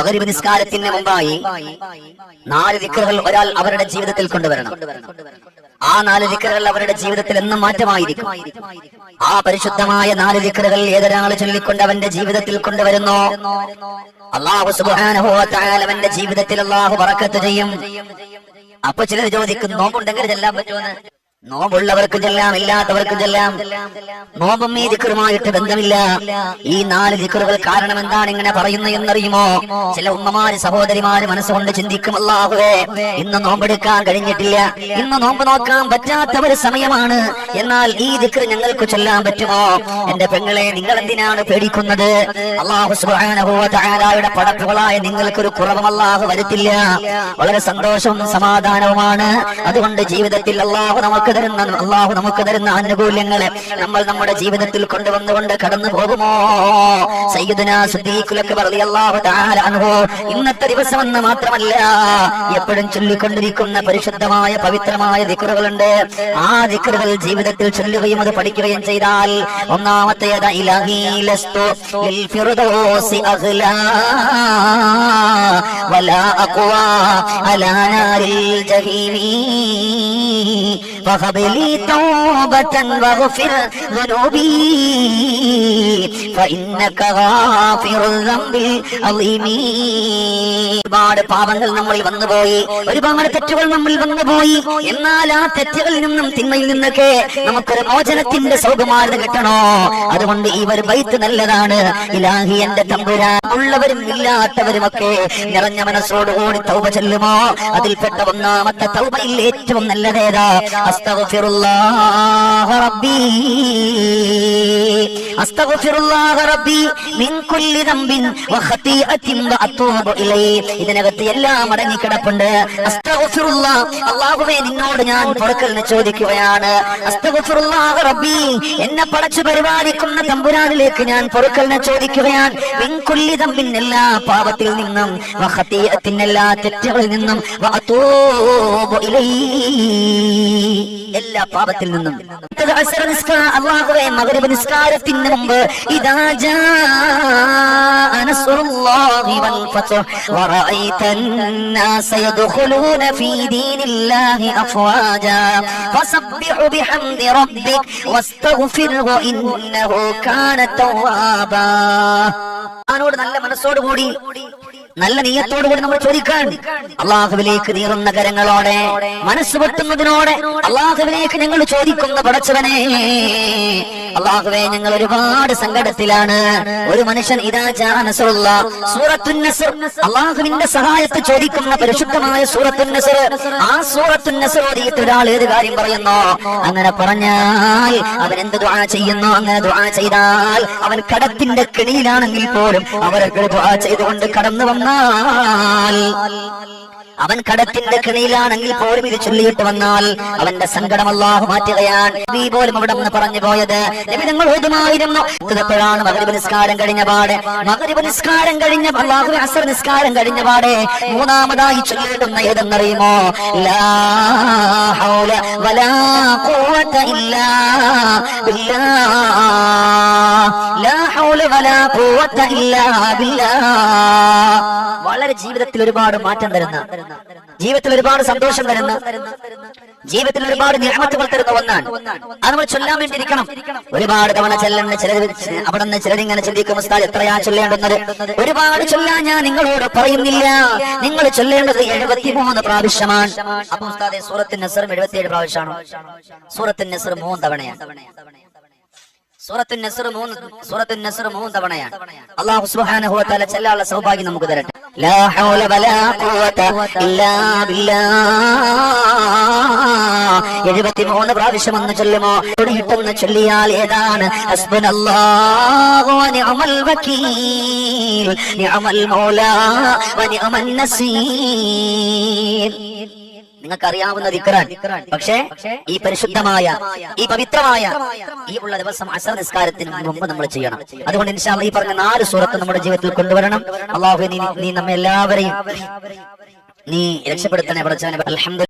മഗ്‌രിബ് നിസ്കാരത്തിന് മുമ്പായി 4 ദിക്റുകൾ ഒരാൾ അവരുടെ ജീവിതത്തിൽ കൊണ്ടുവരണം. ആ 4 ദിക്റുകൾ അവരുടെ ജീവിതത്തിൽ എന്നും മാറ്റമായിരിക്കും. ആ പരിശുദ്ധമായ 4 ദിക്റുകൾ ഏതൊരാൾ ചൊല്ലിക്കൊണ്ട് അവന്റെ ജീവിതത്തിൽ കൊണ്ടുവരുന്നോ, അല്ലാഹു സുബ്ഹാനഹു വ തആല അവന്റെ ജീവിതത്തിൽ അല്ലാഹു ബറക്കത്ത് ചെയ്യും. അപ്പൊ ചിലർ ചോദിക്കും, നോമ്പുണ്ടെങ്കിൽ ചെല്ലാൻ പറ്റുമെന്ന്. നോമ്പുള്ളവർക്ക് ചെല്ലാം, ഇല്ലാത്തവർക്ക് ചെല്ലാം. നോമ്പും ഈ ദിക്റുമായിട്ട് ബന്ധമില്ല. ഈ 4 ദിക്റുകൾ കാരണം എന്താണ് ഇങ്ങനെ പറയുന്നത് എന്നറിയുമോ? ചില ഉമ്മമാര് സഹോദരിമാര് മനസ്സുകൊണ്ട് ചിന്തിക്കും, അല്ലാഹുവേ ഇന്ന് നോമ്പെടുക്കാൻ കഴിഞ്ഞിട്ടില്ല, ഇന്ന് നോമ്പ് നോക്കാൻ പറ്റാത്ത ഒരു സമയമാണ്, എന്നാൽ ഈ ദിക്ർ ഞങ്ങൾക്ക് ചൊല്ലാൻ പറ്റുമോ? എന്റെ പെങ്ങളെ, നിങ്ങൾ എന്തിനാണ് പേടിക്കുന്നത്? അല്ലാഹു സുബ്ഹാനഹു വ തആലയുടെ പടപ്പുകളായ നിങ്ങൾക്കൊരു കുറവും അല്ലാഹു വരുത്തില്ല. വളരെ സന്തോഷവും സമാധാനവുമാണ്. അതുകൊണ്ട് ജീവിതത്തിൽ അല്ലാഹു നമുക്ക് തരുന്ന ആനുകൂല്യങ്ങളെ നമ്മൾ നമ്മുടെ ജീവിതത്തിൽ കൊണ്ടുവന്നുകൊണ്ട് കടന്നു പോകുമോ? സയ്യിദുനാ സിദ്ദീഖുൽ അക്ബർ റളിയല്ലാഹു തആല അൻഹു ഇന്നത്തെ ദിവസം എന്ന് മാത്രമല്ല, എപ്പോഴും ചൊല്ലിക്കൊണ്ടിരിക്കുന്ന പരിശുദ്ധമായ പവിത്രമായ ദിക്റുകളുണ്ട്. ആ ദിക്റുകൾ ജീവിതത്തിൽ ചൊല്ലുകയും അത് പഠിക്കുകയും ചെയ്താൽ, ഒന്നാമത്തേത് ഇലാഹി ലസ്തു ലിൽ ഫിർദൗസി അഗ്ലാ വലാ അഖ്വാ അലാ നാരിൽ ജഹീമി فهب لي توبة واغفر ذنوبي فإنك غافر الذنب العظيم. ഒരുപാട് പാപങ്ങൾ നമ്മളിൽ വന്നുപോയി, ഒരുപാട് തെറ്റുകൾ നമ്മളിൽ വന്നുപോയി. എന്നാൽ ആ തെറ്റുകളിൽ നിന്നും തിന്മയിൽ നിന്നൊക്കെ നമുക്കൊരു മോചനത്തിന്റെ സൗകുമാരത കിട്ടണോ? അതുകൊണ്ട് ഈ ഒരു ബൈത്ത് നല്ലതാണ്. ഇലാഹി എന്റെ തമ്പുരാൻ, ഉള്ളവരും ഇല്ലാത്തവരുമൊക്കെ നിറഞ്ഞ മനസ്സോടുകൂടി തൗബ ചൊല്ലുമോ? അതിൽപ്പെട്ട ഒന്നാമത്തെ തൗബയിൽ ഏറ്റവും നല്ലതേതാ? അസ്തഗ്ഫിറുല്ലാഹ റബ്ബി അസ്തഗ്ഫിറുല്ലാഹ റബ്ബി മിൻ കുല്ലി ദംബിൻ വ ഖതീഅത്തിൻ വ അതൂബു ഇലൈഹി. ഇതിനകത്ത് എല്ലാം അടങ്ങിക്കിടപ്പുണ്ട്. അസ്തഗ്ഫിറുല്ലാഹ്, അല്ലാഹുവേ നിന്നോട് ഞാൻ പൊറുക്കലിനെ ചോദിക്കുകയാണ്. അസ്തഗ്ഫിറുല്ലാഹ റബ്ബി, എന്നെ പടച്ചു പരിപാലിക്കുന്ന തമ്പുരാനിലേക്ക് ഞാൻ പൊറുക്കലിനെ ചോദിക്കുകയാണ്. മിൻ കുല്ലി ദംബിൻ, എല്ലാ പാപത്തിൽ നിന്നും, വ ഖതീഅത്തിൻ, എല്ലാ തെറ്റുകളിൽ നിന്നും, വ അതൂബു ഇലൈഹി, എല്ലാ പാപത്തിൽ നിന്നും. അല്ലാഹുവേ മഗ്‌രിബ് നിസ്കാരത്തിന് മുമ്പ് ഇദാ ജാഅ നസ്റുല്ലാഹി വൽ ഫത്ഹ് വറഅയ്ത അന്നാസ യദ്ഖുലൂന ഫീ ദീനില്ലാഹി അഫ്വാജാ ഫസബ്ബിഹു ബിഹംദി റബ്ബിക വസ്തഗ്ഫിർഹു ഇന്നഹു കാന തവ്വാബാ. അവനോട് നല്ല മനസ്സോടുകൂടി, നല്ല നീയത്തോടുകൂടി നമ്മൾ ചോദിക്കാൻ, അള്ളാഹുവിലേക്ക് നീറുന്ന കരങ്ങളോടെ, മനസ്സ് പൊട്ടുന്നതിനോടെ അള്ളാഹുവിലേക്ക് ഞങ്ങൾ ചോദിക്കുന്ന പടച്ചവനെ, അള്ളാഹുവേ ഞങ്ങൾ ഒരുപാട് സങ്കടത്തിലാണ്. ഒരു മനുഷ്യൻ ഇദാ ജാഅ നസ്റുല്ലാഹ്, സൂറത്തുൻ നസ്ർ, അള്ളാഹുവിന്റെ സഹായത്തെ ചോദിക്കുന്ന പരിശുദ്ധമായ സൂറത്തുൻ നസ്ർ. ആ സൂറത്തുൻ നസ്ർ ഓതിയിട്ട് ഒരാൾ ഏത് കാര്യം പറയുന്നോ, അങ്ങനെ പറഞ്ഞാൽ അവൻ എന്ത് ദുആ ചെയ്യുന്നു, അങ്ങനെ ദുആ ചെയ്താൽ അവൻ കടത്തിന്റെ കെണിയിലാണെങ്കിൽ പോലും അവർക്ക് ദുആ ചെയ്തുകൊണ്ട് കടന്നു വന്നാൽ, അവൻ കടത്തിന്റെ കെണിയിലാണെങ്കിൽ പോലും ഇത് ചൊല്ലിയിട്ട് വന്നാൽ അവന്റെ സങ്കടം അല്ലാഹു മാറ്റുകയാണ്. നബി പോലും അവിടെ നിന്ന് പറഞ്ഞു പോയത്, നബി നിങ്ങൾ ഓതുമായിരുന്നു. എപ്പോഴാണ്? മഗ്‌രിബ് നിസ്കാരം കഴിഞ്ഞ പാടെ. മഗ്‌രിബ് നിസ്കാരം കഴിഞ്ഞ അല്ലാഹു അസ്ർ നിസ്കാരം കഴിഞ്ഞ പാടെ മൂന്നാമതായി ചൊല്ലേണ്ടുന്ന ഏതെന്നറിയുമോ? ലാ ഹൗല വലാ ഖുവത ഇല്ലാ ബില്ലാഹ്, ലാ ഹൗല വലാ ഖുവത ഇല്ലാ ബില്ലാഹ്. വളരെ ജീവിതത്തിൽ ഒരുപാട് മാറ്റം തരുന്ന, ജീവിതത്തിൽ ഒരുപാട് സന്തോഷം തരുന്ന, ജീവിതത്തിൽ ഒരുപാട് നിഅമത്തുകൾ തരുന്ന ഒന്നാണ്. അത് നമ്മൾ ചൊല്ലാൻ വേണ്ടിയിരിക്കണം. ഒരുപാട് തവണ ചെല്ലുന്ന ചിലർ അവിടെ നിന്ന് ചിലരിങ്ങനെ ചിന്തിക്കും, ഉസ്താദ് എത്രയാ ചൊല്ലേണ്ടുന്നത്? ഒരുപാട് ചൊല്ലാൻ ഞാൻ നിങ്ങളോട് പറയുന്നില്ല. നിങ്ങൾ ചൊല്ലേണ്ടത് 73 പ്രാവശ്യമാണ്. അപ്പൊ ഉസ്താദെ സൂറത്തുൻ നസ്ർ 77 പ്രാവശ്യമാണോ? സൂറത്തുൻ നസ്ർ 3 തവണയാണ്. സൂറത്തുൻ നസ്ർ 3 തവണയാണ്. അല്ലാഹു സുബ്ഹാനഹു വ തആല ചെല്ലാനുള്ള സൗഭാഗ്യം നമുക്ക് തരട്ടെ. ലാ ഹൗല വലാ ഖുവത ഇല്ലാ ബില്ലാഹ് 73 പ്രാവശ്യം ഒന്ന് ചൊല്ലുമോ? ഇട്ടൊന്ന് ചൊല്ലിയാൽ ഏതാണ്? ഹസ്ബുനല്ലാഹു വ നിഅമൽ വകീൽ നിഅമൽ മൗലാ വ നിഅമൻ നസീർ. നിങ്ങൾക്കറിയാവുന്ന ദിക്റാൻ. പക്ഷേ ഈ പരിശുദ്ധമായ, ഈ പവിത്രമായ ഈ ഉള്ള ദിവസം അസ്ർ നിസ്കാരത്തിന് മുമ്പ് നമ്മൾ ചെയ്യണം. അതുകൊണ്ട് ഇൻഷാ അല്ലാഹ് ഈ പറഞ്ഞ 4 സൂറത്ത് നമ്മുടെ ജീവിതത്തിൽ കൊണ്ടുവരണം. അല്ലാഹു നീ നമ്മെ എല്ലാവരെയും നീ രക്ഷപ്പെടുത്തണേ പടച്ചവനെ. അൽഹംദുലില്ലാഹ്.